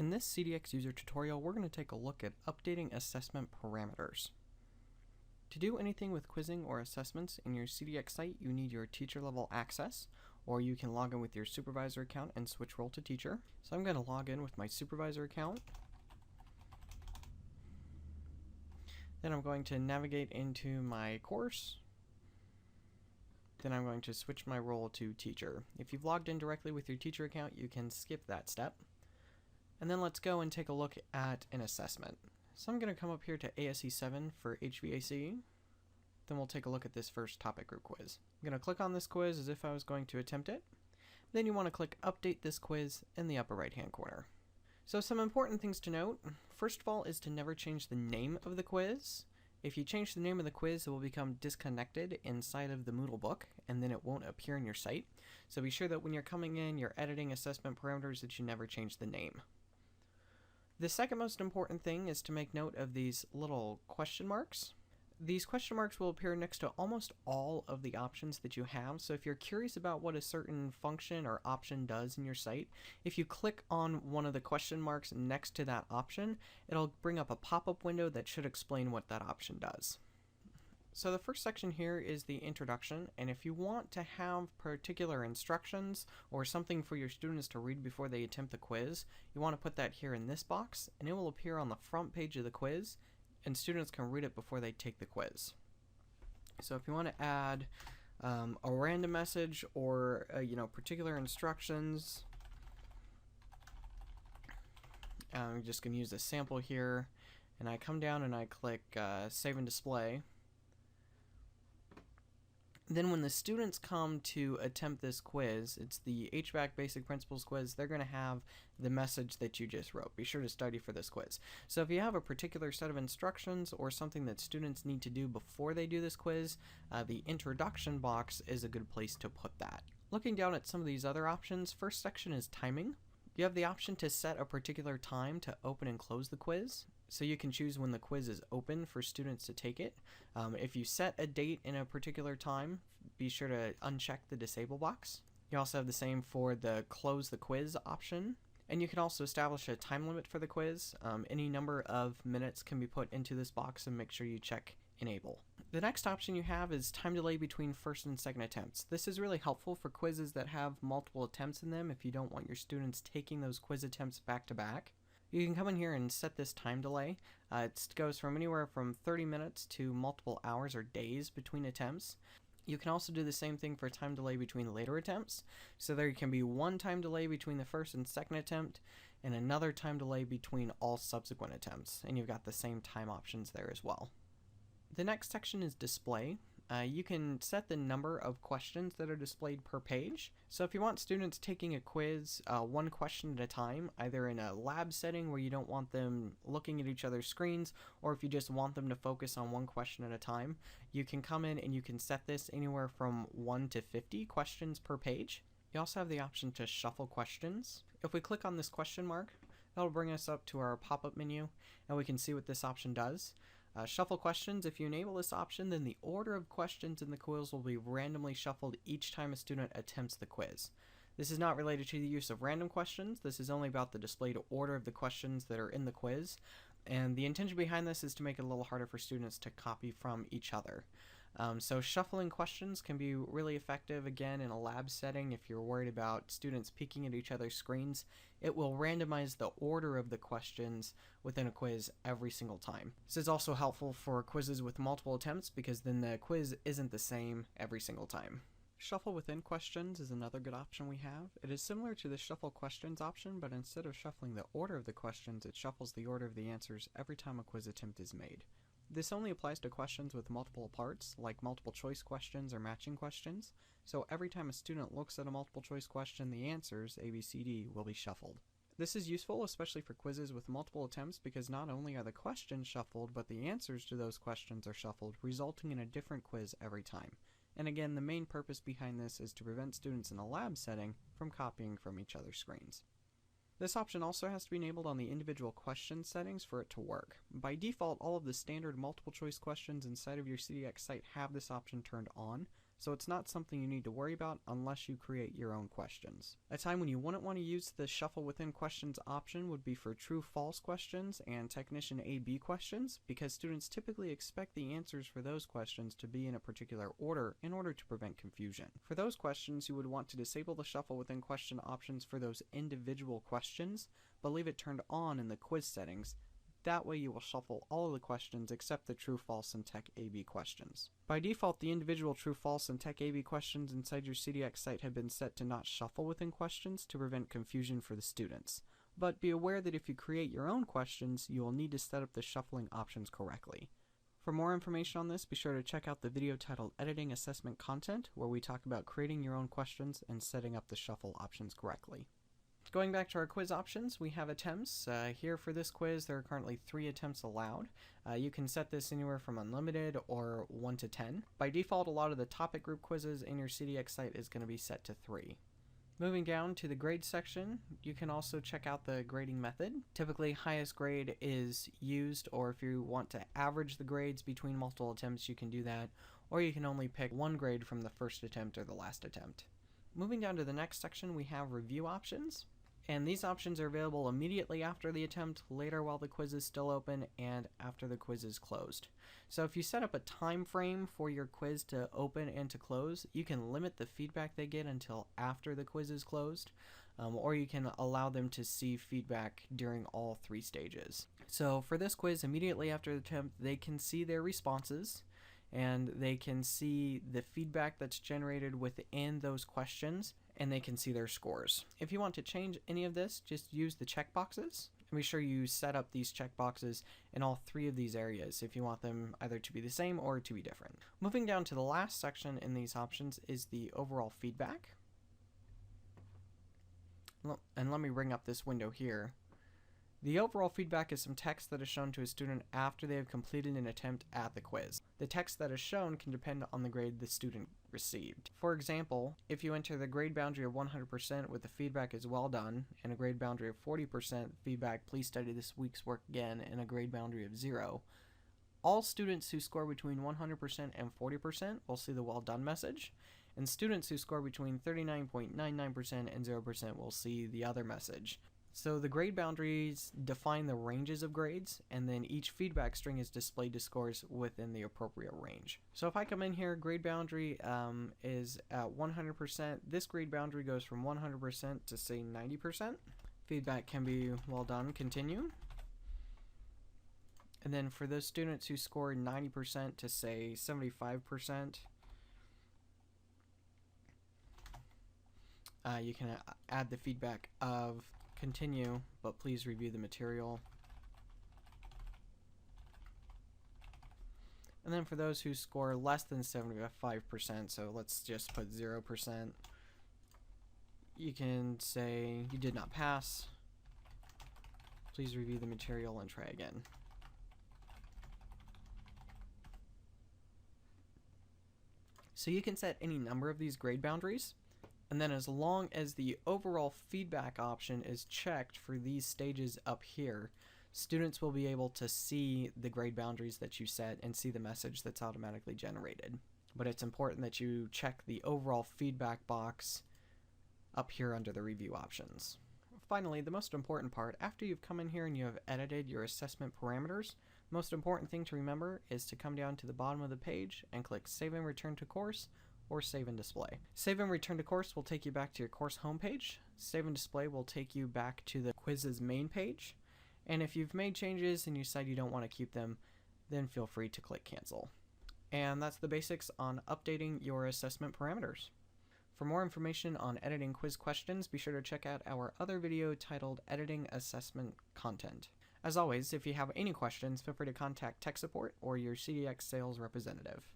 In this CDX user tutorial, we're going to take a look at updating assessment parameters. To do anything with quizzing or assessments in your CDX site, you need your teacher level access, or you can log in with your supervisor account and switch role to teacher. So I'm going to log in with my supervisor account. Then I'm going to navigate into my course. Then I'm going to switch my role to teacher. If you've logged in directly with your teacher account, you can skip that step. And then let's go and take a look at an assessment. So I'm going to come up here to ASE 7 for HVAC. Then we'll take a look at this first topic group quiz. I'm going to click on this quiz as if I was going to attempt it. Then you want to click Update this quiz in the upper right hand corner. So some important things to note. First of all is to never change the name of the quiz. If you change the name of the quiz, it will become disconnected inside of the Moodle book, and then it won't appear in your site. So be sure that when you're coming in, you're editing assessment parameters, that you never change the name. The second most important thing is to make note of these little question marks. These question marks will appear next to almost all of the options that you have, so if you're curious about what a certain function or option does in your site, if you click on one of the question marks next to that option, it'll bring up a pop-up window that should explain what that option does. So the first section here is the introduction, and if you want to have particular instructions or something for your students to read before they attempt the quiz, you want to put that here in this box, and it will appear on the front page of the quiz, and students can read it before they take the quiz. So if you want to add a random message or particular instructions, I'm just going to use a sample here, and I come down and I click Save and Display. Then when the students come to attempt this quiz, it's the HVAC Basic Principles quiz, they're going to have the message that you just wrote. Be sure to study for this quiz. So if you have a particular set of instructions or something that students need to do before they do this quiz, the introduction box is a good place to put that. Looking down at some of these other options, first section is timing. You have the option to set a particular time to open and close the quiz. So you can choose when the quiz is open for students to take it. If you set a date in a particular time, be sure to uncheck the disable box. You also have the same for the close the quiz option. And you can also establish a time limit for the quiz. Any number of minutes can be put into this box, and make sure you check enable. The next option you have is time delay between first and second attempts. This is really helpful for quizzes that have multiple attempts in them if you don't want your students taking those quiz attempts back to back. You can come in here and set this time delay. It goes from anywhere from 30 minutes to multiple hours or days between attempts. You can also do the same thing for time delay between later attempts. So there can be one time delay between the first and second attempt, and another time delay between all subsequent attempts. And you've got the same time options there as well. The next section is display. You can set the number of questions that are displayed per page. So if you want students taking a quiz one question at a time, either in a lab setting where you don't want them looking at each other's screens, or if you just want them to focus on one question at a time, you can come in and you can set this anywhere from 1 to 50 questions per page. You also have the option to shuffle questions. If we click on this question mark, that'll bring us up to our pop-up menu, and we can see what this option does. Shuffle questions, if you enable this option, then the order of questions in the quiz will be randomly shuffled each time a student attempts the quiz. This is not related to the use of random questions. This is only about the displayed order of the questions that are in the quiz. And the intention behind this is to make it a little harder for students to copy from each other. So shuffling questions can be really effective, again, in a lab setting if you're worried about students peeking at each other's screens. It will randomize the order of the questions within a quiz every single time. This is also helpful for quizzes with multiple attempts because then the quiz isn't the same every single time. Shuffle within questions is another good option we have. It is similar to the shuffle questions option, but instead of shuffling the order of the questions, it shuffles the order of the answers every time a quiz attempt is made. This only applies to questions with multiple parts, like multiple choice questions or matching questions, so every time a student looks at a multiple choice question, the answers, A, B, C, D, will be shuffled. This is useful especially for quizzes with multiple attempts because not only are the questions shuffled, but the answers to those questions are shuffled, resulting in a different quiz every time. And again, the main purpose behind this is to prevent students in a lab setting from copying from each other's screens. This option also has to be enabled on the individual question settings for it to work. By default, all of the standard multiple choice questions inside of your CDX site have this option turned on, so it's not something you need to worry about unless you create your own questions. A time when you wouldn't want to use the shuffle within questions option would be for true-false questions and technician A-B questions, because students typically expect the answers for those questions to be in a particular order in order to prevent confusion. For those questions, you would want to disable the shuffle within question options for those individual questions, but leave it turned on in the quiz settings. That way you will shuffle all of the questions except the true, false, and tech A-B questions. By default, the individual true, false, and tech A-B questions inside your CDX site have been set to not shuffle within questions to prevent confusion for the students. But be aware that if you create your own questions, you will need to set up the shuffling options correctly. For more information on this, be sure to check out the video titled Editing Assessment Content, where we talk about creating your own questions and setting up the shuffle options correctly. Going back to our quiz options, we have attempts. Here for this quiz, there are currently 3 attempts allowed. You can set this anywhere from unlimited or 1 to 10. By default, a lot of the topic group quizzes in your CDX site is going to be set to 3. Moving down to the grade section, you can also check out the grading method. Typically, highest grade is used, or if you want to average the grades between multiple attempts, you can do that, or you can only pick 1 grade from the first attempt or the last attempt. Moving down to the next section, we have review options. And these options are available immediately after the attempt, later while the quiz is still open, and after the quiz is closed. So if you set up a time frame for your quiz to open and to close, you can limit the feedback they get until after the quiz is closed, or you can allow them to see feedback during all 3 stages. So for this quiz, immediately after the attempt, they can see their responses, and they can see the feedback that's generated within those questions, and they can see their scores. If you want to change any of this, just use the checkboxes, and be sure you set up these checkboxes in all 3 of these areas if you want them either to be the same or to be different. Moving down to the last section in these options is the overall feedback. And let me bring up this window here. The overall feedback is some text that is shown to a student after they have completed an attempt at the quiz. The text that is shown can depend on the grade the student received. For example, if you enter the grade boundary of 100% with the feedback is well done, and a grade boundary of 40% feedback, please study this week's work again, and a grade boundary of 0, all students who score between 100% and 40% will see the well done message, and students who score between 39.99% and 0% will see the other message. So the grade boundaries define the ranges of grades, and then each feedback string is displayed to scores within the appropriate range. So if I come in here, grade boundary is at 100%. This grade boundary goes from 100% to say 90%. Feedback can be well done, continue. And then for those students who score 90% to say 75%, you can add the feedback of continue, but please review the material. And then for those who score less than 75%, so let's just put 0%, you can say you did not pass. Please review the material and try again. So you can set any number of these grade boundaries. And then as long as the overall feedback option is checked for these stages up here, students will be able to see the grade boundaries that you set and see the message that's automatically generated. But it's important that you check the overall feedback box up here under the review options. Finally, the most important part, after you've come in here and you have edited your assessment parameters, the most important thing to remember is to come down to the bottom of the page and click Save and Return to Course, or Save and Display. Save and Return to Course will take you back to your course homepage. Save and Display will take you back to the quiz's main page. And if you've made changes and you decide you don't want to keep them, then feel free to click Cancel. And that's the basics on updating your assessment parameters. For more information on editing quiz questions, be sure to check out our other video titled Editing Assessment Content. As always, if you have any questions, feel free to contact tech support or your CDX sales representative.